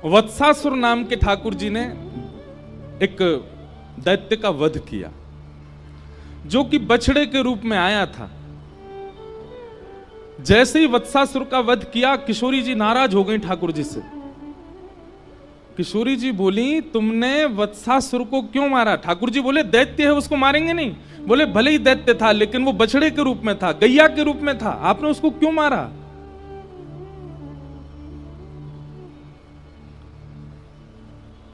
वत्सासुर नाम के ठाकुर जी ने एक दैत्य का वध किया, जो कि बछड़े के रूप में आया था। जैसे ही वत्सासुर का वध किया, किशोरी जी नाराज हो गई ठाकुर जी से। किशोरी जी बोली, तुमने वत्सासुर को क्यों मारा? ठाकुर जी बोले, दैत्य है, उसको मारेंगे नहीं। बोले, भले ही दैत्य था, लेकिन वो बछड़े के रूप में था, गैया के रूप में था, आपने उसको क्यों मारा?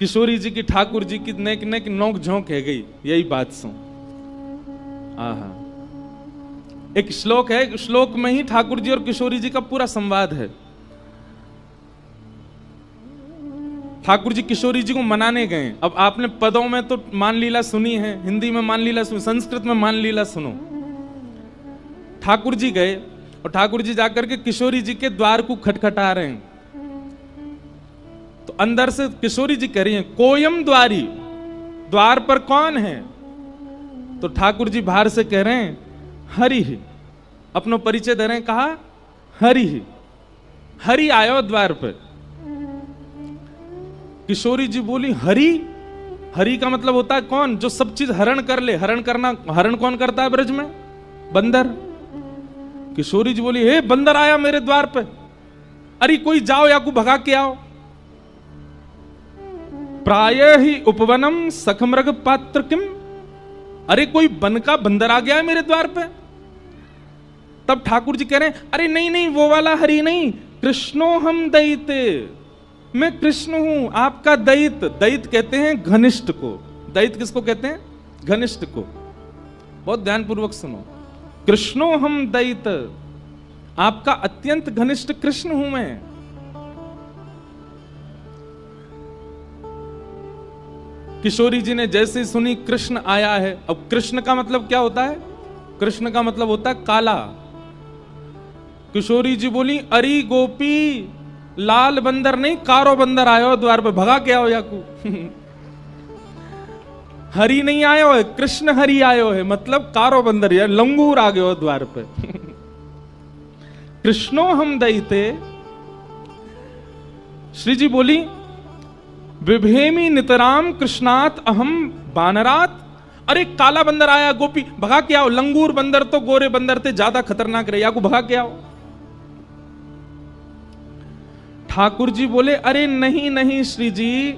किशोरी जी की ठाकुर जी की नेक नेक नोक झोंक है गई, यही बात सुन। आहा, एक श्लोक है, श्लोक में ही ठाकुर जी और किशोरी जी का पूरा संवाद है। ठाकुर जी किशोरी जी को मनाने गए। अब आपने पदों में तो मान लीला सुनी है, हिंदी में मान लीला सुनी, संस्कृत में मान लीला सुनो। ठाकुर जी गए और ठाकुर जी जाकर के किशोरी जी के द्वार को खटखटा रहे हैं। तो अंदर से किशोरी जी कह रही हैं, कोयम द्वारी, द्वार पर कौन है? तो ठाकुर जी बाहर से कह रहे हैं, हरि ही। अपनो परिचय दे रहे हैं, कहा हरि ही, हरि आयो द्वार पर। किशोरी जी बोली, हरि? हरि का मतलब होता है कौन? जो सब चीज हरण कर ले। हरण करना, हरण कौन करता है ब्रज में? बंदर। किशोरी जी बोली, हे बंदर आया मेरे द्वार पे, अरे कोई जाओ या को भगा के आओ। प्राय ही उपवनम सखमृग पात्र किम, अरे कोई वन का बंदर आ गया है मेरे द्वार पे। तब ठाकुर जी कह रहे हैं, अरे नहीं नहीं, वो वाला हरि नहीं, कृष्णो हम दैते, मैं कृष्ण हूं, आपका दैत। दैत कहते हैं घनिष्ठ को। दैत किसको कहते हैं? घनिष्ठ को। बहुत ध्यानपूर्वक सुनो, कृष्णो हम दैत, आपका अत्यंत घनिष्ठ कृष्ण हूं मैं। किशोरी जी ने जैसे ही सुनी कृष्ण आया है, अब कृष्ण का मतलब क्या होता है? कृष्ण का मतलब होता है काला। किशोरी जी बोली, अरे गोपी, लाल बंदर नहीं, कारो बंदर आयो द्वार पे, भगा के आओ याकू। हरि नहीं आयो है, कृष्ण हरि आयो है, मतलब कारो बंदर यार लंगूर आ गयो द्वार पे। कृष्णो हम दैते। श्री जी बोली, विभेमी नितराम कृष्णात अहम बानरात, अरे काला बंदर आया गोपी, भगा के आओ। लंगूर बंदर तो गोरे बंदर थे, ज्यादा खतरनाक रहे, याकू भगा के आओ। ठाकुर जी बोले, अरे नहीं नहीं श्री जी,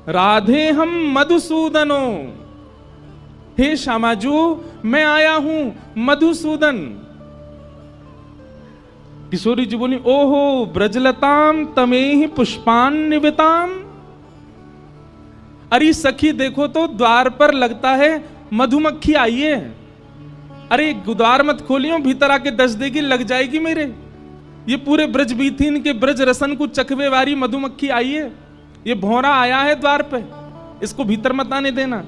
राधे हम मधुसूदनो, हे श्यामाजू मैं आया हूं मधुसूदन। किशोरी जी बोली, ओहो ब्रजलताम तमेहि पुष्पान निविताम, अरे सखी देखो तो द्वार पर लगता है मधुमक्खी आई है। अरे द्वार मत खोलियो, भीतर आके दस देगी, लग जाएगी मेरे। ये पूरे ब्रज बीथीन के ब्रज रसन को चखवे वाली मधुमक्खी आई है, ये भौरा आया है द्वार पे, इसको भीतर मत आने देना।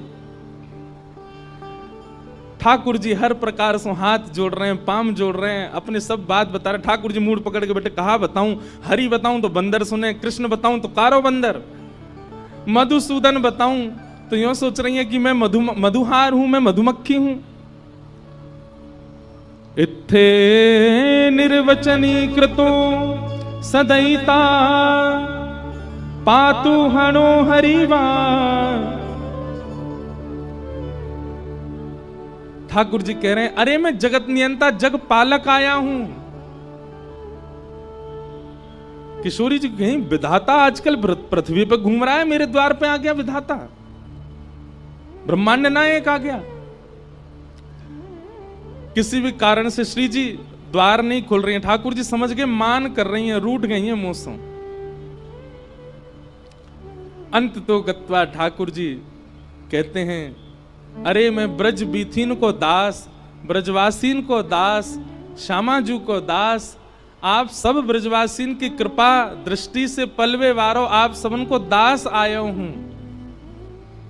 ठाकुर जी हर प्रकार से हाथ जोड़ रहे हैं, पाम जोड़ रहे हैं, अपने सब बात बता रहे हैं। ठाकुर जी मूड पकड़ के बेटे, कहा बताऊं? हरि बताऊं तो बंदर सुने, कृष्ण बताऊं तो कारो बंदर, मधुसूदन बताऊं तो यूं सोच रही है कि मैं मधुहार हूं, मैं मधुमक्खी हूं। इत्थे निर्वचनी कृतो सदैता पातु हनो हरिवा। ठाकुर जी कह रहे हैं, अरे मैं जगत नियंता जग पालक आया हूं। किशोरी जी कहीं विधाता आजकल पृथ्वी पर घूम रहा है, मेरे द्वार पे आ गया विधाता, ब्रह्मांड नायक आ गया। किसी भी कारण से श्री जी द्वार नहीं खोल रही हैं। ठाकुर जी समझ गए, मान कर रही हैं, रूठ गई हैं मुंह से। अंत तो गत्वा ठाकुर जी कहते हैं, अरे मैं ब्रज बीथीन को दास, ब्रजवासीन को दास, श्यामाजू को दास, आप सब ब्रजवासीन की कृपा दृष्टि से पलवे वारो, आप सबन को दास आयो हूं।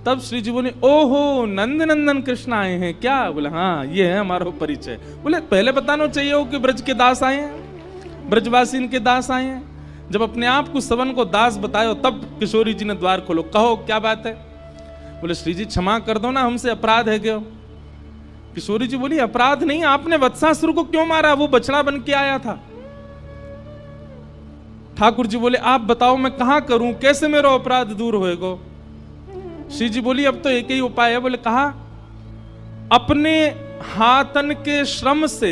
तब श्री जी बोले, ओहो नंद नंदन कृष्ण आए हैं क्या? बोले हाँ, ये है हमारा परिचय। बोले पहले बताना चाहिए हो कि ब्रज के दास आए हैं, ब्रजवासीन के दास आए हैं। जब अपने आप को सबन को दास बतायो, तब किशोरी जी ने द्वार खोलो, कहो क्या बात है? बोले श्री जी क्षमा कर दो ना, हमसे अपराध है क्या? किशोरी जी बोली, अपराध नहीं, आपने वत्सासुर को क्यों मारा? वो बछड़ा बन के आया था। ठाकुर जी बोले आप बताओ मैं कहां करूं, कैसे मेरा अपराध दूर होएगा। श्री जी बोली अब तो एक ही उपाय है। बोले कहा, अपने हाथन के श्रम से,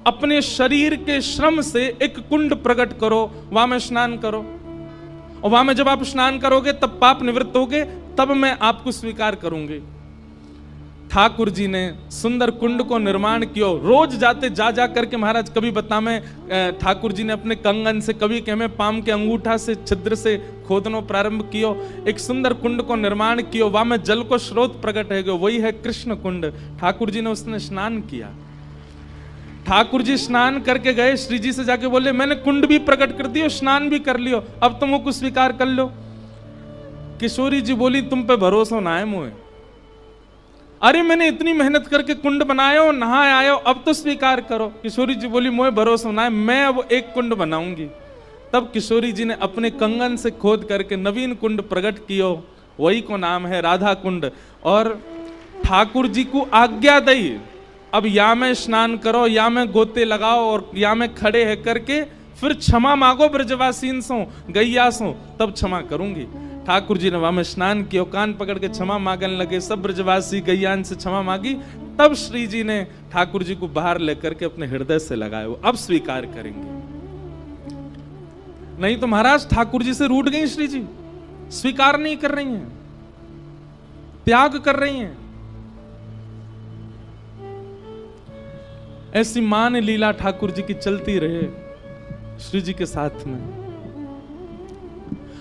अपने शरीर के श्रम से एक कुंड प्रकट करो, वहां में स्नान करो, और वहां में जब आप स्नान करोगे तब पाप निवृत्त होगे, तब मैं आपको स्वीकार करूंगी। ठाकुर जी ने सुंदर कुंड को निर्माण किया। रोज जाते जा जा करके महाराज कभी बता में ठाकुर जी ने अपने कंगन से, कभी कह में पाम के अंगूठा से छिद्र से खोदनो प्रारंभ कियो, एक सुंदर कुंड को निर्माण किया। वहां में जल को स्रोत प्रकट है गयो, वही है कृष्ण कुंड। ठाकुर जी ने उसने स्नान किया। ठाकुर जी स्नान करके गए, श्री जी से जाके बोले मैंने कुंड भी प्रकट कर दियो, स्नान भी कर लियो, अब तुम को स्वीकार कर लो। किशोरी जी बोली तुम पे भरोसा ना है मुझे, अरे मैंने इतनी मेहनत करके कुंड बनाया, नहाए आयो, अब तो स्वीकार करो। किशोरी जी बोली मुझे भरोसा ना है, मैं अब एक कुंड बनाऊंगी। तब किशोरी जी ने अपने कंगन से खोद करके नवीन कुंड प्रकट कियो, वही को नाम है राधा कुंड। और ठाकुर जी को आज्ञा दी अब या में स्नान करो, या में गोते लगाओ, और या में खड़े है करके फिर क्षमा मांगो ब्रजवासीन सो, गैया सो, तब क्षमा करूंगी। ठाकुर जी ने वहां में स्नान किया, कान पकड़ के क्षमा मांगने लगे। सब ब्रजवासी गैयान से क्षमा मांगी। तब श्री जी ने ठाकुर जी को बाहर लेकर के अपने हृदय से लगाए, वो अब स्वीकार करेंगे। नहीं तो महाराज ठाकुर जी से रूठ गई श्री जी, स्वीकार नहीं कर रही हैं, त्याग कर रही हैं। ऐसी मान लीला ठाकुर जी की चलती रहे श्री जी के साथ में।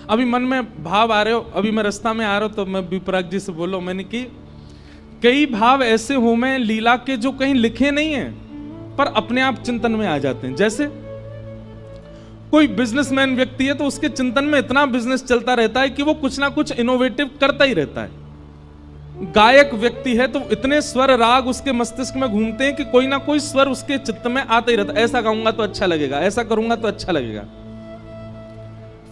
अभी मन में भाव आ रहे हो, अभी मैं रास्ता में आ रहा हूं तो मैं विपराग जी से बोलो, मैंने कि कई भाव ऐसे हो में लीला के जो कहीं लिखे नहीं हैं पर अपने आप चिंतन में आ जाते हैं। जैसे कोई बिजनेसमैन व्यक्ति है तो उसके चिंतन में इतना बिजनेस चलता रहता है कि वो कुछ ना कुछ इनोवेटिव करता ही रहता है। गायक व्यक्ति है तो इतने स्वर राग उसके मस्तिष्क में घूमते हैं कि कोई ना कोई स्वर उसके चित्त में आता ही रहता है, ऐसा गाऊंगा तो अच्छा लगेगा, ऐसा करूंगा तो अच्छा लगेगा।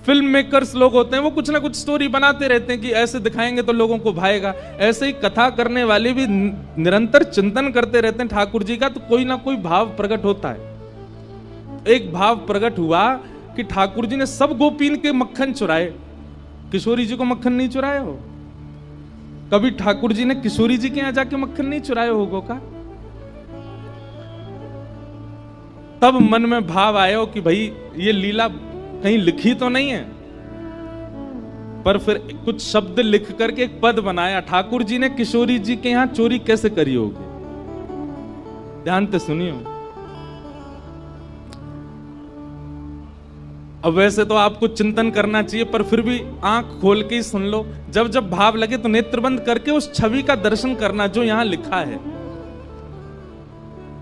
फिल्म मेकर्स लोग होते हैं वो कुछ ना कुछ स्टोरी बनाते रहते हैं कि ऐसे दिखाएंगे तो लोगों को भाएगा। ऐसे ही कथा करने वाले भी निरंतर चिंतन करते रहते हैं ठाकुर जी का, तो कोई ना कोई भाव प्रकट होता है। एक भाव प्रकट हुआ कि ठाकुर जी ने सब गोपीन के मक्खन चुराए, किशोरी जी को मक्खन नहीं चुराया हो। कभी ठाकुर जी ने किशोरी जी के यहां जाके मक्खन नहीं चुराए होगो का? तब मन में भाव आया कि भाई ये लीला कहीं लिखी तो नहीं है, पर फिर कुछ शब्द लिख करके एक पद बनाया। ठाकुर जी ने किशोरी जी के यहां चोरी कैसे करी होगी, ध्यान से सुनियो। अब वैसे तो आपको चिंतन करना चाहिए, पर फिर भी आंख खोल के ही सुन लो। जब जब भाव लगे तो नेत्र बंद करके उस छवि का दर्शन करना जो यहां लिखा है।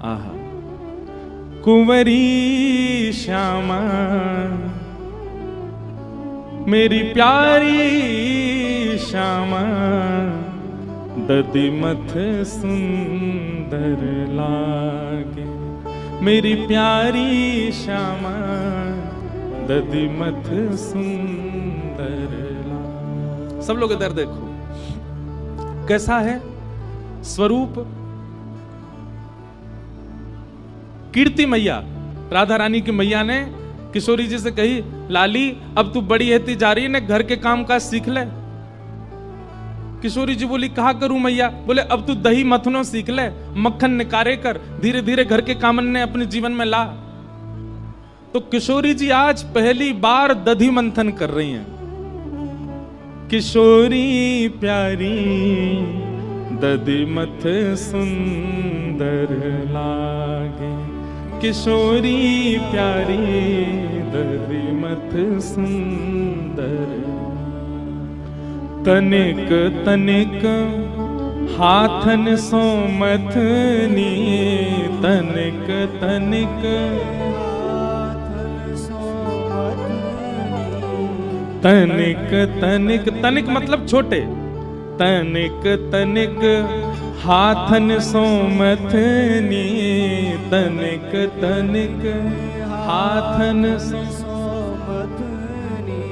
आहा, कुंवरी श्यामा मेरी प्यारी श्यामा, दधिमथ सुंदर लागे। मेरी प्यारी श्यामा, दधिमथ सुंदर लागे। सब लोग इधर देखो कैसा है स्वरूप। कीर्ति मैया, राधा रानी की मैया ने किशोरी जी से कही, लाली अब तू बड़ी होती जा रही है ने, घर के काम काज सीख ले। किशोरी जी बोली कहा करूं मैया? बोले अब तू दही मथनो सीख ले, मक्खन निकारे कर, धीरे धीरे घर के काम ने अपने जीवन में ला। तो किशोरी जी आज पहली बार दधी मंथन कर रही हैं। किशोरी प्यारी दधी मथ सुंदर लागे, किशोरी प्यारी दधी मथ सुंदर। तनिक तनिक हाथन सो मथनी, तनिक तनिक तनिक तनिक, तनिक मतलब छोटे, तनिक तनिक हाथन सो मथनी, तनिक तनिक हाथन सो मथनी।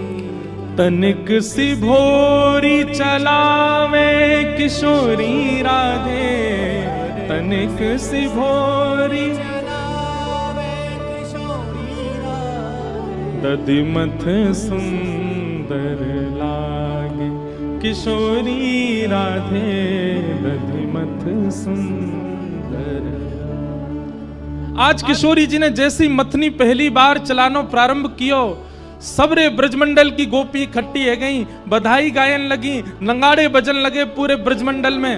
तनिक सी भोरी चलावे किशोरी राधे, तनिक सी भोरी दधिमथ सुंदर लागे, किशोरी राधे दधिमथ सुंदर। आज किशोरी जी ने जैसी मथनी पहली बार चलानो प्रारंभ कियो, सबरे ब्रजमंडल की गोपी इकट्ठी है गई, बधाई गायन लगी, नंगाड़े बजन लगे पूरे ब्रजमंडल में।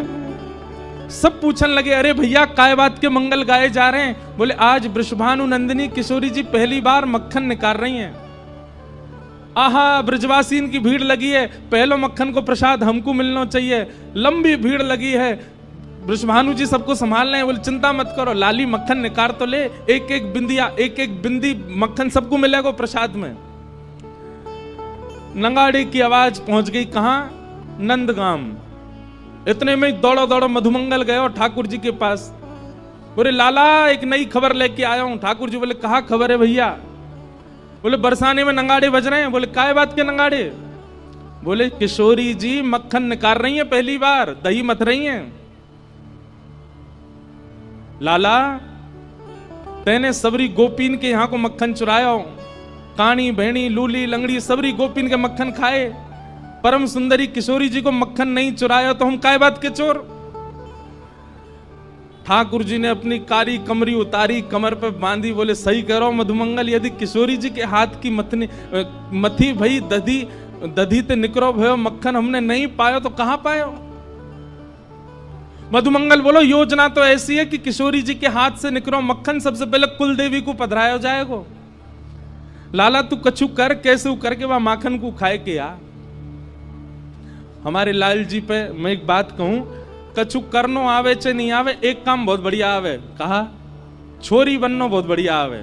सब पूछन लगे, अरे भैया काय बात के मंगल गाए जा रहे हैं? बोले आज वृषभानु नंदिनी किशोरी जी पहली बार मक्खन निकाल रही हैं। आहा, ब्रजवासीन की भीड़ लगी है, पहलो मक्खन को प्रसाद हमको मिलना चाहिए। लंबी भीड़ लगी है, वृषभानु जी सबको संभाल रहे हैं। बोले चिंता मत करो, लाली मक्खन निकाल तो ले, एक एक बिंदिया, एक एक बिंदी मक्खन सबको मिलेगा प्रसाद में। नंगाड़े की आवाज पहुंच गई कहां? नंदगाम। इतने में दौड़ो दौड़ो मधुमंगल गए और ठाकुर जी के पास। बोले लाला एक नई खबर लेके आया हूं। ठाकुर जी बोले कहा खबर है भैया? बोले बरसाने में नंगाड़े बज रहे हैं। बोले काय बात के नंगाड़े? बोले किशोरी जी मक्खन निकाल रही हैं, पहली बार दही मथ रही हैं। लाला तेने सबरी गोपीन के यहां को मक्खन चुराया हो, कानी भेणी लूली लंगड़ी सबरी गोपीन के मक्खन खाए, परम सुंदरी किशोरी जी को मक्खन नहीं चुराया तो हम काय बात के चोर? ठाकुर जी ने अपनी कारी कमरी उतारी, कमर पे बांधी। बोले सही कह रहा हूं मधुमंगल, यदि किशोरी जी के हाथ की मथी भई दधी ते निकरो भयो मक्खन हमने नहीं पायो तो कहां पायो? मधुमंगल बोलो योजना तो ऐसी है कि किशोरी जी के हाथ से निकरो मक्खन सबसे पहले कुल देवी को पधराया जाएगा। लाला तू कछु कर, कैसे करके वह माखन को खाए के आ। हमारे लाल जी पे मैं एक बात कहूं, कछु करनो आवे चे नहीं आवे, एक काम बहुत बढ़िया आवे। कहा छोरी बननो बहुत बढ़िया आवे।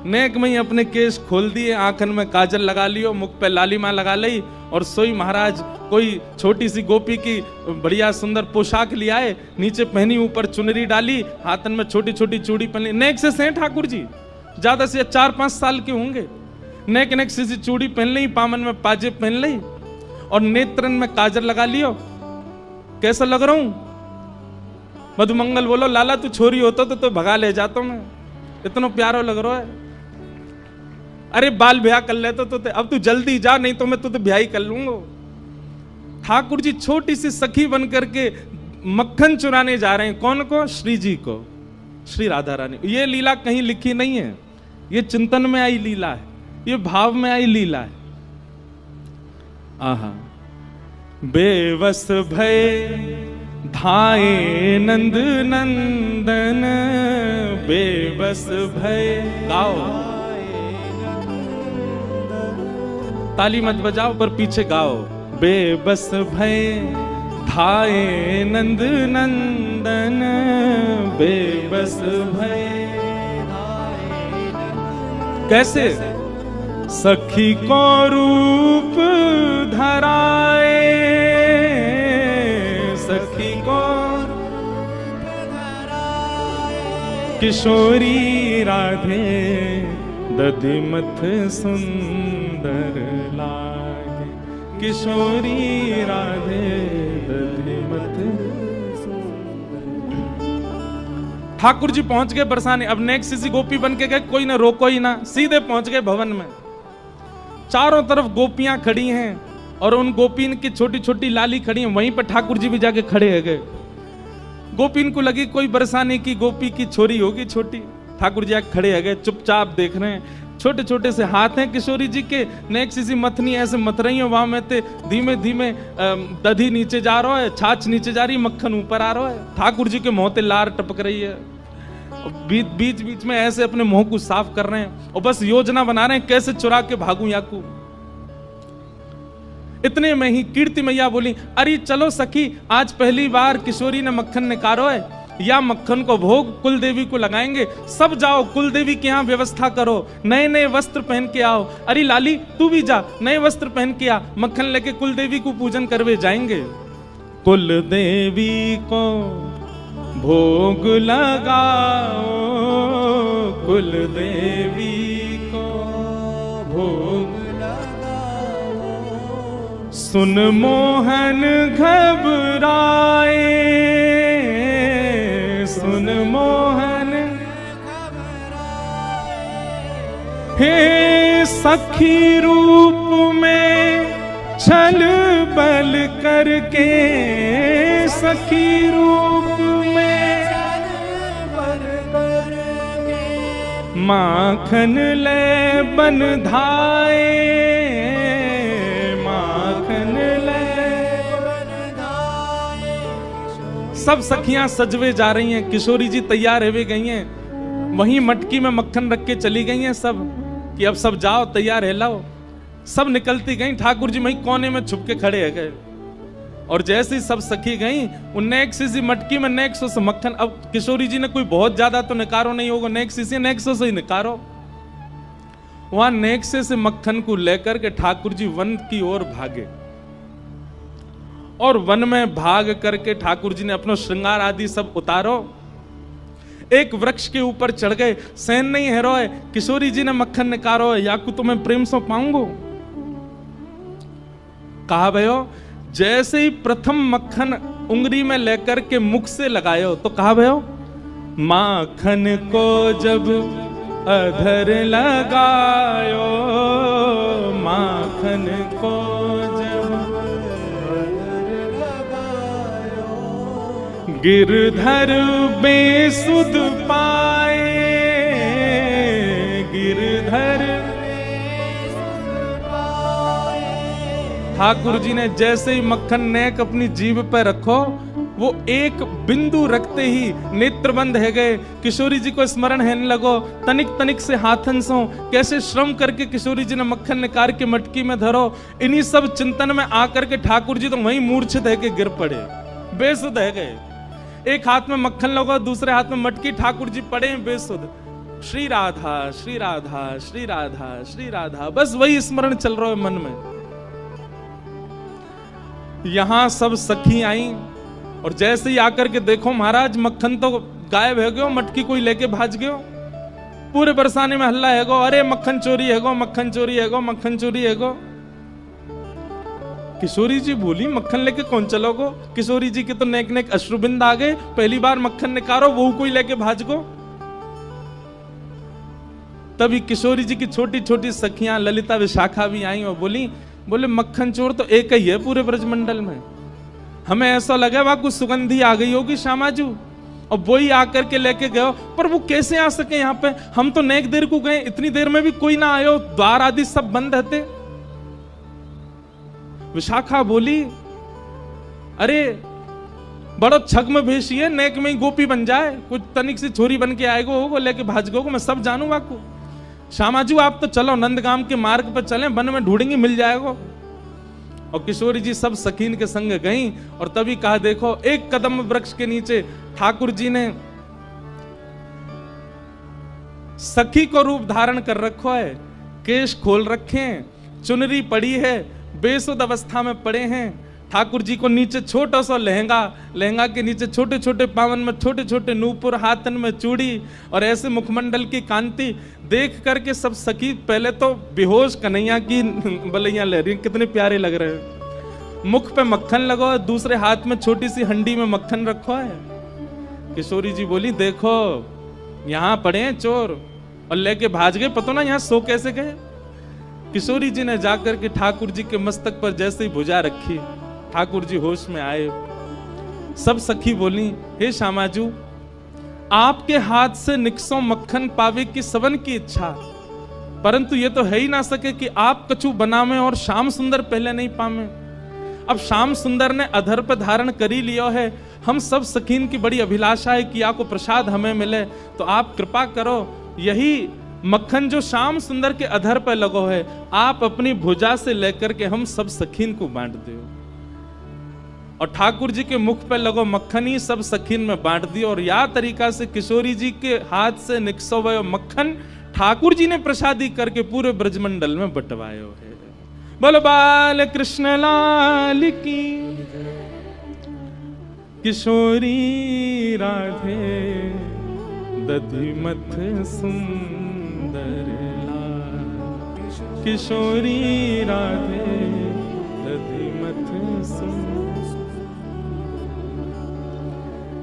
नेक में ही अपने केस खोल दिए, आंखन में काजल लगा लियो, मुख पे लालिमा लगा ली और सोई महाराज कोई छोटी सी गोपी की बढ़िया सुंदर पोशाक ले आए, नीचे पहनी, ऊपर चुनरी डाली, हाथन में छोटी छोटी चूड़ी पहनी। नेक से सेठ ठाकुर जी ज्यादा से 4-5 साल के होंगे। नेक नेक सी चूड़ी पहन ली, पामन में पाजे पहन ली और नेत्रन में काजल लगा लियो। कैसा लग रहा हूं? मधुमंगल बोलो लाला तू छोरी होता तो भगा ले जाता मैं, इतना प्यारो लग रहा है। अरे बाल ब्याह कर लेते तो अब तू जल्दी जा, नहीं तो मैं तुझे ब्याह ही कर लूंगा। ठाकुर जी छोटी सी सखी बन करके मक्खन चुराने जा रहे हैं। कौन को? श्री जी को, श्री राधा रानी। ये लीला कहीं लिखी नहीं है, ये चिंतन में आई लीला है, ये भाव में आई लीला है। आहा, बेवस भय धाये नंद नंदन, बेबस भय। गाओ, ताली मत बजाओ पर पीछे गाओ। बेबस भय धाये नंद नंदन, बेबस भय। कैसे? सखी को रूप धराए, सखी को किशोरी राधे दधिमथ सुंदर लागे, किशोरी राधे दधिमथ। ठाकुर जी पहुंच गए बरसाने। अब नेक्स्ट किसी गोपी बन के गए, कोई ना रोको ही ना, सीधे पहुंच गए भवन में। चारों तरफ गोपियां खड़ी हैं और उन गोपीन की छोटी छोटी लाली खड़ी हैं। वहीं पर ठाकुर जी भी जाके खड़े हो गए। गोपीन को लगी कोई बरसाने की गोपी की छोरी होगी छोटी। ठाकुर जी आके खड़े हो गए, चुपचाप देख रहे हैं। छोटे छोटे से हाथ हैं किशोरी जी के, नेक सी मथनी ऐसे मथ रही है। वहां में ते धीमे धीमे दधी नीचे जा रहा है, छाछ नीचे जा रही, मक्खन ऊपर आ रहा है। ठाकुर जी के मुंह ते लार टपक रही है। बीच बीच में ऐसे अपने मुंह को साफ कर रहे हैं और बस योजना बना रहे हैं कैसे चुरा के भागूं याकू। इतने में ही कीर्ति मैया बोली, अरे चलो सखी, आज पहली बार किशोरी ने मक्खन निकालो है, या मक्खन को भोग कुल देवी को लगाएंगे। सब जाओ कुल देवी के यहाँ व्यवस्था करो, नए नए वस्त्र पहन के आओ। अरे लाली तू भी जा, नए वस्त्र पहन के आ, मक्खन लेके कुल देवी को पूजन करवे जाएंगे। कुल देवी को भोग लगाओ, कुल देवी को भोग लगाओ। सुन मोहन घबराए, सुन मोहन घबराए, हे सखी रूप में छल बल करके, सखी रूप में छल बल करके, माखन ले बंधाए, माखन ले बंधाए। सब सखियां सजवे जा रही हैं, किशोरी जी तैयार हुए गई हैं, वहीं मटकी में मक्खन रख के चली गई हैं सब कि अब सब जाओ तैयार है लाओ। सब निकलती गई, ठाकुर जी वहीं कोने में छुप के खड़े है गए। और जैसे ही सब सखी गई, उनने एक सी मटकी में नेक सो से मक्खन, अब किशोरी जी ने कोई बहुत ज्यादा तो निकारो नहीं होगा, नेक सो से ही निकारो। वहां नेक्से से मक्खन को लेकर के ठाकुर जी वन की ओर भागे, और वन में भाग करके ठाकुर जी ने अपना श्रृंगार आदि सब उतारो, एक वृक्ष के ऊपर चढ़ गए। सैन नहीं है रोए, किशोरी जी ने मक्खन निकारो है, याकू तो मैं प्रेम से पाऊंगो। कहा भयो, जैसे ही प्रथम मक्खन उंगली में लेकर के मुख से लगायो तो कहा भयो, माखन को जब अधर लगायो, माखन को जब अधर लगायो, गिरधर बेसुध पाए, गिरधर ठाकुर जी ने जैसे ही मक्खन नेक अपनी जीभ पर रखो, वो एक बिंदु रखते ही नेत्र बंद है गए। किशोरी जी को स्मरण है लगो, तनिक तनिक से हाथन सो कैसे श्रम करके किशोरी जी ने मक्खन निकाल के मटकी में धरो। इन्हीं सब चिंतन में आकर के ठाकुर जी तो वहीं मूर्छित है के गिर पड़े, बेसुध है गए। एक हाथ में मक्खन लगो, दूसरे हाथ में मटकी, ठाकुर जी पड़े बेसुध। श्री राधा श्री राधा श्री राधा श्री राधा, बस वही स्मरण चल रहा है मन में। यहां सब सखी आई, और जैसे ही आकर के देखो महाराज मक्खन तो गायब है गयो, मटकी कोई लेके भाज गयो। पूरे बरसाने में हल्ला है गो, अरे मक्खन चोरी है गो, मक्खन चोरी है गो, मक्खन चोरी है गो। किशोरी जी बोली, मक्खन लेके कौन चलोगो? किशोरी जी के तो नेक नेक अश्रुबिंद आ गए, पहली बार मक्खन निकालो वो कोई लेके भाज गो। तभी किशोरी जी की छोटी छोटी सखियां ललिता विशाखा भी आई और बोले मक्खन चोर तो एक ही है पूरे ब्रजमंडल में, हमें ऐसा लगा वहां कुछ सुगंधी आ गई होगी श्यामाजू, और वो ही आकर के लेके गए। पर वो कैसे आ सके यहाँ पे? हम तो नेक देर को गए, इतनी देर में भी कोई ना आयो, द्वार आदि सब बंद रहते। विशाखा बोली, अरे बड़ो छग्म भेषी है, नेक में ही गोपी बन जाए, कुछ तनिक सी छोरी बन के आएगो होगो लेके भाजगो, मैं सब जानू वाकू। श्यामाजू आप तो चलो नंदगाम के मार्ग पर चलें, वन में ढूंढेंगे मिल जाएगा। और किशोरी जी सब सखीन के संग गईं, और तभी कहा देखो एक कदम वृक्ष के नीचे ठाकुर जी ने सखी को रूप धारण कर रखो है, केश खोल रखे हैं, चुनरी पड़ी है, बेसुध अवस्था में पड़े हैं। ठाकुर जी को नीचे छोटा सा लहंगा, लहंगा के नीचे छोटे छोटे पावन में छोटे छोटे नूपुर, हाथन में चूड़ी, और ऐसे मुखमंडल की कांति देख करके सब सखी पहले तो बेहोश कन्हैया की बलैया ले रही, कितने प्यारे लग रहे हैं। मुख पे मक्खन लगो, दूसरे हाथ में छोटी सी हंडी में मक्खन रखो है। किशोरी जी बोली, देखो यहाँ पड़े हैं चोर, और लेके भाज गए, पता ना यहाँ सो कैसे गए। किशोरी जी ने जाकर के ठाकुर जी के मस्तक पर जैसे ही भुजा रखी, ठाकुर जी होश में आए। सब सखी बोली, हे श्यामाजू आपके हाथ से निकसों मक्खन पावे की सबन की इच्छा, परंतु ये तो है ही ना सके कि आप कछु बनावे और श्याम सुंदर पहले नहीं पावे। अब श्याम सुंदर ने अधर पर धारण कर ही लियो है, हम सब सखीन की बड़ी अभिलाषा है कि आपको प्रसाद हमें मिले, तो आप कृपा करो यही मक्खन जो श्याम सुंदर के अधर पर लगो है, आप अपनी भुजा से लेकर के हम सब सखीन को बांट दो। और ठाकुर जी के मुख पे लगो मक्खन ही सब सखीन में बांट दियो, और या तरीका से किशोरी जी के हाथ से निकसो हुए मक्खन ठाकुर जी ने प्रसादी करके पूरे ब्रजमंडल में बंटवायो है। बोलो बाल कृष्ण लाल की, किशोरी राधे दधिमथ सुंदर लाल, किशोरी राधे दधिमथ सुंदर।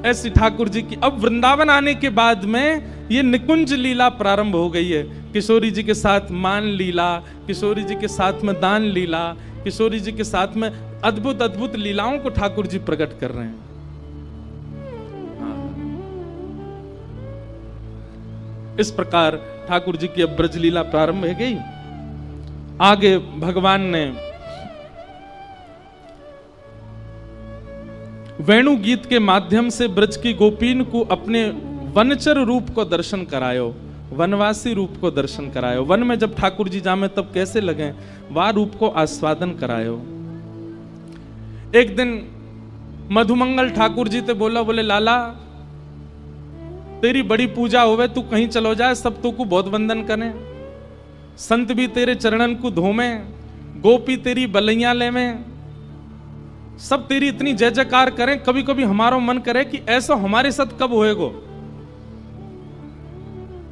ऐसी ठाकुर जी की अब वृंदावन आने के बाद में ये निकुंज लीला प्रारंभ हो गई है। किशोरी जी के साथ मान लीला, किशोरी जी के साथ में दान लीला, किशोरी जी के साथ में अद्भुत अद्भुत लीलाओं को ठाकुर जी प्रकट कर रहे हैं। इस प्रकार ठाकुर जी की अब ब्रज लीला प्रारंभ हो गई। आगे भगवान ने वेणु गीत के माध्यम से ब्रज की गोपीन को अपने वनचर रूप को दर्शन करायो, वनवासी रूप को दर्शन करायो। वन में जब ठाकुर जी जामे तब कैसे लगे, वह रूप को आस्वादन करायो। एक दिन मधुमंगल ठाकुर जी ते बोला, बोले लाला तेरी बड़ी पूजा होवे, तू कहीं चलो जाए, सब तो को बहुत वंदन करें, संत भी तेरे चरणन को धोमे, गोपी तेरी बलैया ले में, सब तेरी इतनी जय जयकार करें। कभी कभी हमारा मन करे कि ऐसा हमारे साथ कब होएगो।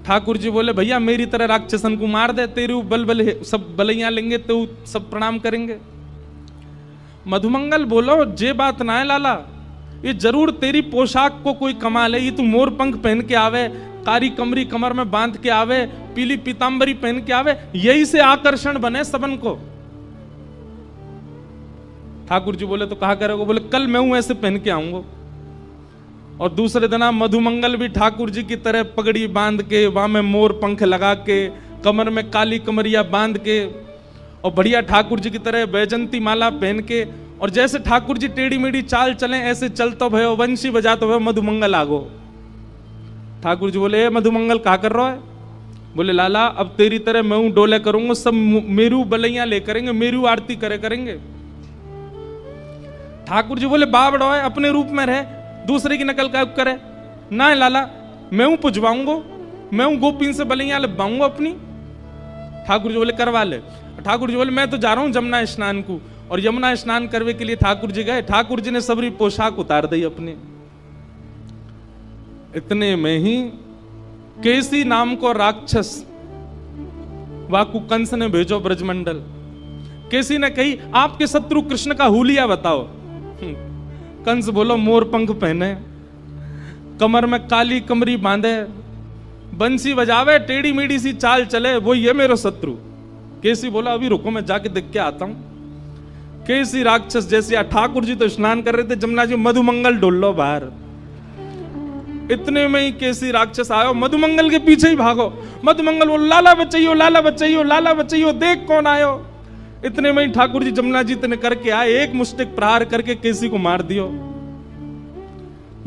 ठाकुर जी बोले भैया मेरी तरह राक्षसन को मार दे, तेरे बल सब बलैया लेंगे तो सब प्रणाम करेंगे। मधुमंगल बोलो जे बात ना है लाला, ये जरूर तेरी पोशाक को कोई कमाल है। ये तू मोर पंख पहन के आवे, कारी कमरी कमर में बांध के आवे, पीली पीतांबरी पहन के आवे, यही से आकर्षण बने सबन को। ठाकुर जी बोले तो कहा करोगे? बोले कल मैं हूं ऐसे पहन के आऊंगा। और दूसरे दिन मधुमंगल भी ठाकुर जी की तरह पगड़ी बांध के, वहां में मोर पंख लगा के, कमर में काली कमरिया बांध के, और बढ़िया ठाकुर जी की तरह बैजंती माला पहन के, और जैसे ठाकुर जी टेढ़ी मेढ़ी चाल चले ऐसे चलतो भयो, वंशी बजातो भयो, मधुमंगल आगो। ठाकुर जी बोले मधुमंगल क्या कर रहा है? बोले लाला अब तेरी तरह मैं हूं डोले करूंगा, सब मेरू बलैया ले करेंगे, मेरू आरती करेंगे। ठाकुर जी बोले बाबड़ो है, अपने रूप में रहे, दूसरे की नकल का करे ना है लाला, मैं हूं पुजवाऊंगा, मैं हूं गोपीन से बलैया लबाऊंगा अपनी। ठाकुर जी बोले करवा ले। ठाकुर जी बोले मैं तो जा रहा हूं जमुना स्नान को, और यमुना स्नान करने के लिए ठाकुर जी गए। ठाकुर जी ने सबरी पोशाक उतार दी अपने। इतने में ही केसी नाम को राक्षस वाकु कंस ने भेजो ब्रजमंडल। केसी ने कही आपके शत्रु कृष्ण का हुलिया बताओ। कंस बोलो मोर पंख पहने, कमर में काली कमरी बांधे, बंसी बजावे, टेढ़ी मेढ़ी सी चाल चले, वो ये मेरा शत्रु। केसी बोला अभी रुको मैं जाके देख के आता हूं। केसी राक्षस जैसे ठाकुर जी तो स्नान कर रहे थे जमुना जी, मधुमंगल डोल लो बाहर। इतने में ही केसी राक्षस आयो, मधुमंगल के पीछे ही भागो। मधुमंगल बोलो लाला बचाइयो, लाला बचाइयो, लाला बचाइयो, देख कौन आयो। इतने में ही ठाकुर जी जमुना जी ने करके आए, एक मुष्टिक प्रहार करके केसी को मार दियो।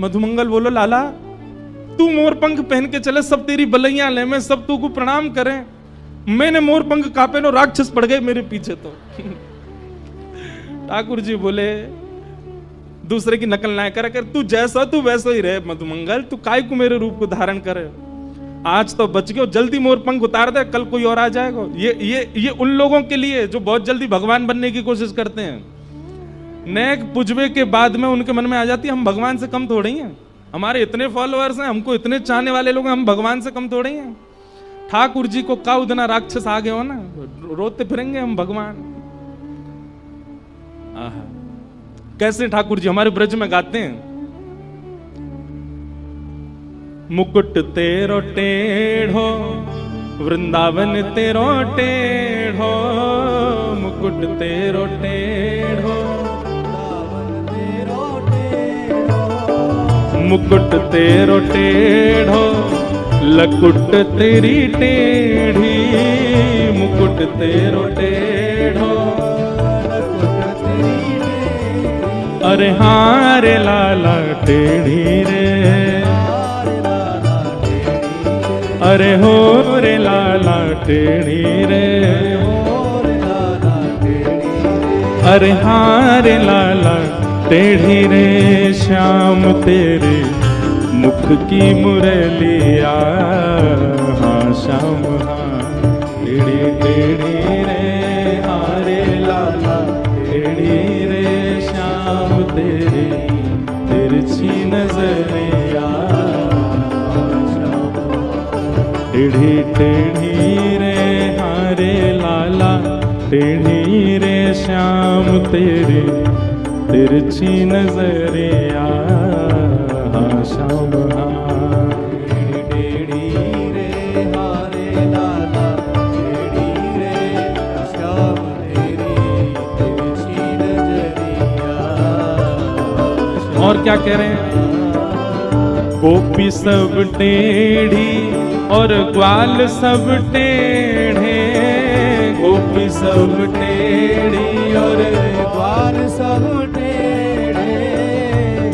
मधुमंगल बोलो लाला तू मोर पंख पहन के चले, सब तेरी बलैया ले में, सब तू को प्रणाम करें। मैंने मोर पंख कहा पहनो, राक्षस पड़ गए मेरे पीछे तो। ठाकुर जी बोले दूसरे की नकल ना कर, तू जैसा तू वैसा ही रहे मधुमंगल, तू काय को मेरे रूप को धारण करे। आज तो बच गयो, जल्दी मोर पंख उतार दे, कल कोई और आ जाएगा। ये उन लोगों के लिए जो बहुत जल्दी भगवान बनने की कोशिश करते हैं। नेक पुजबे के बाद में उनके मन में आ जाती है हम भगवान से कम थोड़े ही हैं, हमारे इतने फॉलोअर्स हैं, हमको इतने चाहने वाले लोग हैं, हम भगवान से कम थोड़े ही हैं। ठाकुर जी को का उतना राक्षस आ गए हो ना, रोते फिरेंगे हम भगवान। कैसे ठाकुर जी हमारे ब्रज में गाते हैं, मुकुट तेरो टेढ़ो वृंदावन तेरो टेढ़ो, मुकुट तेरो टेढ़ो, मुकुट तेरो टेढ़ो, लकुट तेरी टेढ़ी, मुकुट तेरो टेढ़ो, अरे हाँ रे लाला टेढ़ी रे, अरे हो रे लाला टेढ़ी रे, अरे हाँ रे लाला टेढ़ी रे, श्याम तेरे मुख की मुरलिया, हाँ श्याम हाँ टेढ़ी टेढ़ी रे, हाँ रे लाला टेढ़ी रे, श्याम तेरे तिरछी नजरिया, टेढ़ी टेढ़ी रे, हाँ रे लाला टेढ़ी रे, श्याम तेरे तिरछी नजरिया, हाँ श्याम टेढ़ी रे हारे लाला टेढ़ी रे श्याम तेरी तिरछी नजरिया। और क्या कह रहे हैं? गोपी सब टेढ़ी और ग्वाल सब टेढ़े, गोपी सब टेढ़ी और ग्वाल सब टेढ़े,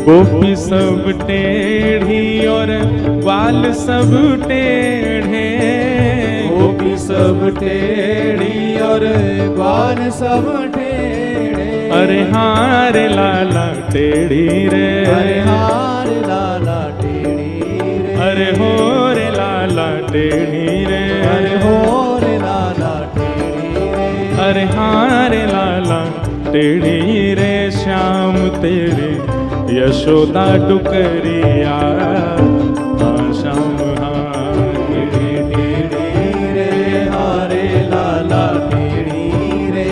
गोपी सब टेढ़ी और ग्वाल सब टेढ़े, गोपी सब टेढ़ी और ग्वाल सब टेढ़े। अरे हाँ रे लाला टेढ़ी रे, अरे हार लाला टेढ़ी रे, अरे हो रे लाला टेढ़ी रे, अरे हो रे लाला टेढ़ी रे, अरे हाँ रे लाला टेढ़ी रे श्याम तेरे यशोदा डुकरिया। हाँ श्याम हाँ टेढ़ी रे हारे लाला टेढ़ी रे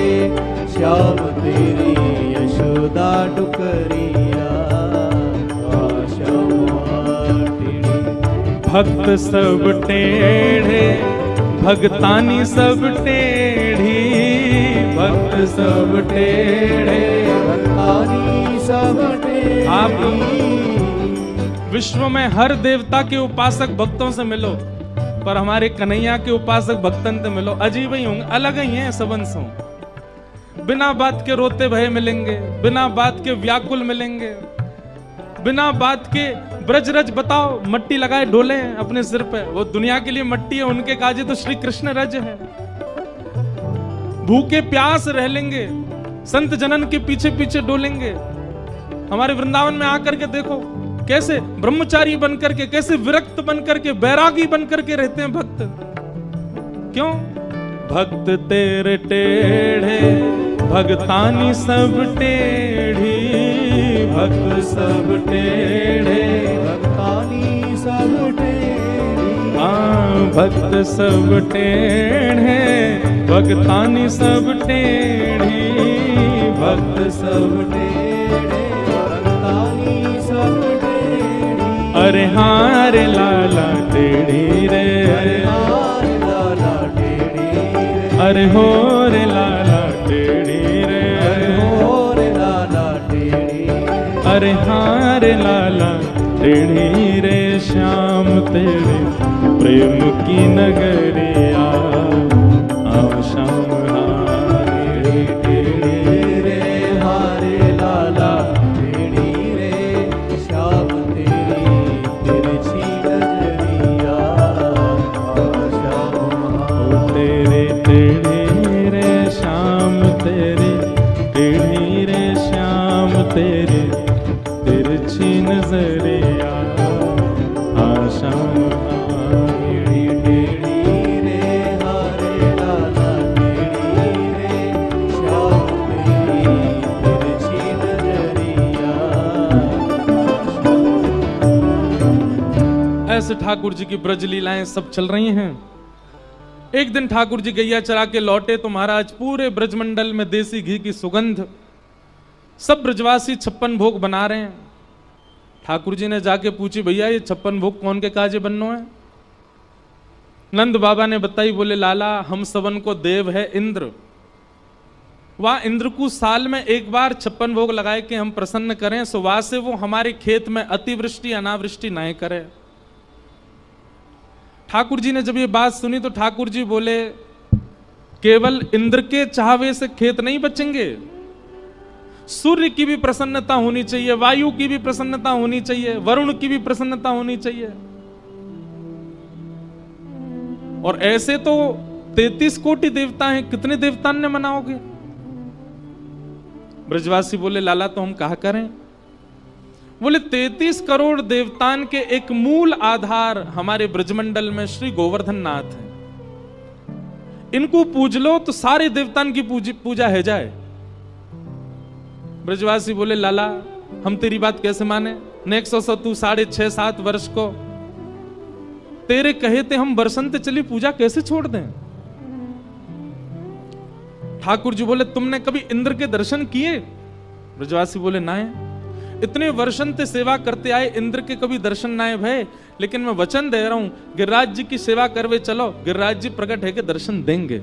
श्याम तेरी यशोदा डुकरिया। भक्त सब टेढ़े भगतानी सब टेढ़ी, भक्त सब टेढ़े भगतानी सब टेढ़ी। आप विश्व में हर देवता के उपासक भक्तों से मिलो, पर हमारे कन्हैया के उपासक भक्तन से मिलो, अजीब ही होंगे, अलग ही हैं सबंस हों। बिना बात के रोते भय मिलेंगे, बिना बात के व्याकुल मिलेंगे, बिना बात के ब्रज रज बताओ, मट्टी लगाए डोले हैं अपने सिर पे, वो दुनिया के लिए मट्टी है, उनके काजे तो श्री कृष्ण रज है। भूखे प्यास रह लेंगे, संत जनन के पीछे पीछे डोलेंगे। हमारे वृंदावन में आकर के देखो कैसे ब्रह्मचारी बनकर के, कैसे विरक्त बनकर के, बैरागी बनकर के रहते हैं भक्त। क्यों? भक्त तेरे टेढ़े भगतानी सब टेढ़ी, भक्त सब टेढ़े भगतानी सब टेढ़ी। भक्त सब टेढ़े भगतानी सब टेढ़ी, भक्त सब टेढ़े भगतानी सब टेढ़ी। अरे हाँ रे लाला टेढ़ी रे, अरे हार लाला टेढ़ी रे, अरे हो रे लाला टेढ़ी रे, अरे हो रे लाला टेढ़ी रे, अरे हाँ रे लाला टेढ़ी रे श्याम तेरे प्रेम की नगरिया। आओ श्याम हारे टेढ़ी रे हारे लाला टेढ़ी रे श्याम तेरी तिरछी नजरिया। तेरे टेढ़ी रे श्याम तेरे टेढ़ी रे श्याम तेरे तिरछी नजरिया। हाँ श्याम टेढ़ी टेढ़ी रे हारे लाला टेढ़ी रे श्याम तेरी तिरछी नजरिया। ऐसे ठाकुर जी की ब्रज लीलाएं सब चल रही हैं। एक दिन ठाकुर जी गैया चरा के लौटे तो महाराज पूरे ब्रजमंडल में देसी घी की सुगंध, सब ब्रजवासी 56 भोग बना रहे हैं। ठाकुर जी ने जाके पूछी, भैया ये 56 भोग कौन के काजे बननो है? नंद बाबा ने बताई, बोले लाला हम सबन को देव है इंद्र, वह इंद्र को साल में एक बार 56 भोग लगाए कि हम प्रसन्न करें, सो वहां से वो हमारे खेत में अतिवृष्टि अनावृष्टि ना करे। ठाकुर जी ने जब ये बात सुनी तो ठाकुर जी बोले, केवल इंद्र के चाहवे से खेत नहीं बचेंगे, सूर्य की भी प्रसन्नता होनी चाहिए, वायु की भी प्रसन्नता होनी चाहिए, वरुण की भी प्रसन्नता होनी चाहिए। और ऐसे तो 33 कोटि देवता हैं, कितने देवतान्य मनाओगे? ब्रजवासी बोले, लाला तो हम कहा करें? बोले 33 करोड़ देवतान के एक मूल आधार हमारे ब्रजमंडल में श्री गोवर्धन नाथ है। इनको पूज लो तो सारे देवतान की पूजा है जाए। ब्रजवासी बोले, लाला हम तेरी बात कैसे माने? नेक्स्ट 6.5-7 वर्ष को तेरे कहे थे हम बरसंत चली पूजा कैसे छोड़ दें? ठाकुर जी बोले, तुमने कभी इंद्र के दर्शन किए? ब्रजवासी बोले, ना। इतने वर्षन से सेवा करते आए, इंद्र के कभी दर्शन ना भय, लेकिन मैं वचन दे रहा हूं गिरिराज जी की सेवा करवे चलो, गिरिराज जी प्रकट है के दर्शन देंगे।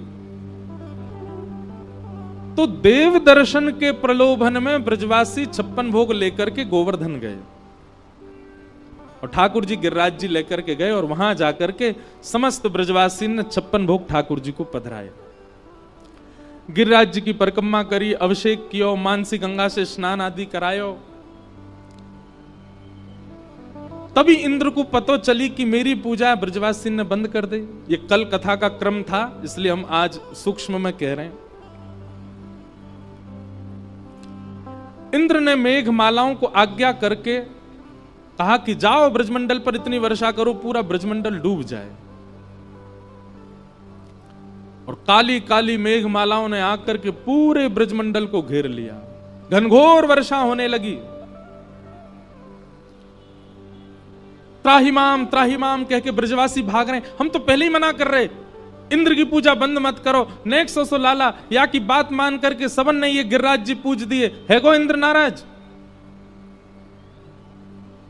तो देव दर्शन के प्रलोभन में ब्रजवासी 56 भोग लेकर के गोवर्धन गए और ठाकुर जी गिरिराज जी लेकर के गए और वहां जाकर के समस्त ब्रजवासी ने 56 भोग ठाकुर जी को पधराए। गिरिराज जी की परिक्रमा करी, अभिषेक कियो, मानसी गंगा से स्नान आदि करायो। तभी इंद्र को पतो चली कि मेरी पूजा ब्रजवासी ने बंद कर दी। ये कल कथा का क्रम था, इसलिए हम आज सूक्ष्म में कह रहे हैं। इंद्र ने मेघमालाओं को आज्ञा करके कहा कि जाओ ब्रजमंडल पर इतनी वर्षा करो पूरा ब्रजमंडल डूब जाए। और काली काली मेघमालाओं ने आकर के पूरे ब्रजमंडल को घेर लिया, घनघोर वर्षा होने लगी। त्राहिमाम कह के ब्रजवासी भाग रहे हैं। हम तो पहले ही मना कर रहे, इंद्र की पूजा बंद मत करो। नेक्स्ट सो लाला या की बात मान करके सबन ने ये गिरिराज जी पूज दिए, है को इंद्र नाराज।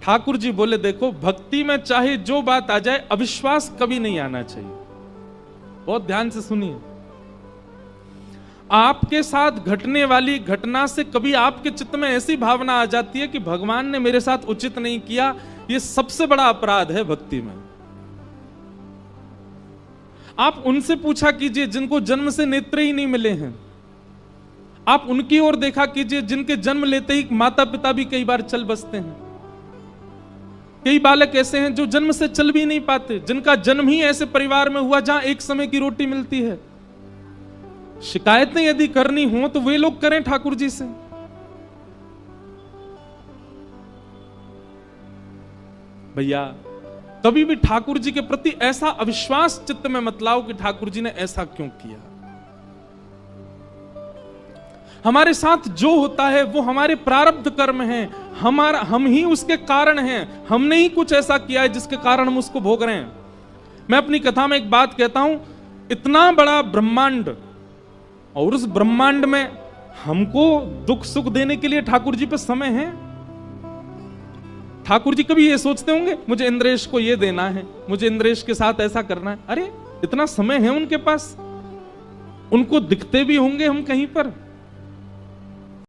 ठाकुर जी बोले देखो भक्ति में चाहे जो बात आ जाए, अविश्वास कभी नहीं आना चाहिए। बहुत ध्यान से सुनिए, आपके साथ घटने वाली घटना से कभी आपके चित्त में ऐसी भावना आ जाती है कि भगवान ने मेरे साथ उचित नहीं किया, ये सबसे बड़ा अपराध है भक्ति में। आप उनसे पूछा कीजिए जिनको जन्म से नेत्र ही नहीं मिले हैं, आप उनकी ओर देखा कीजिए जिनके जन्म लेते ही माता पिता भी कई बार चल बसते हैं। कई बालक ऐसे हैं जो जन्म से चल भी नहीं पाते, जिनका जन्म ही ऐसे परिवार में हुआ जहां एक समय की रोटी मिलती है। शिकायतें यदि करनी हो तो वे लोग करें ठाकुर जी से। भैया कभी भी ठाकुर जी के प्रति ऐसा अविश्वास चित्त में मत लाओ कि ठाकुर जी ने ऐसा क्यों किया। हमारे साथ जो होता है वो हमारे प्रारब्ध कर्म हैं, हम ही उसके कारण हैं। हमने ही कुछ ऐसा किया है जिसके कारण हम उसको भोग रहे हैं। मैं अपनी कथा में एक बात कहता हूं, इतना बड़ा ब्रह्मांड और उस ब्रह्मांड में हमको दुख सुख देने के लिए ठाकुर जी पे समय है। ठाकुर जी कभी ये सोचते होंगे मुझे इंद्रेश को ये देना है, मुझे इंद्रेश के साथ ऐसा करना है? अरे इतना समय है उनके पास, उनको दिखते भी होंगे हम कहीं पर।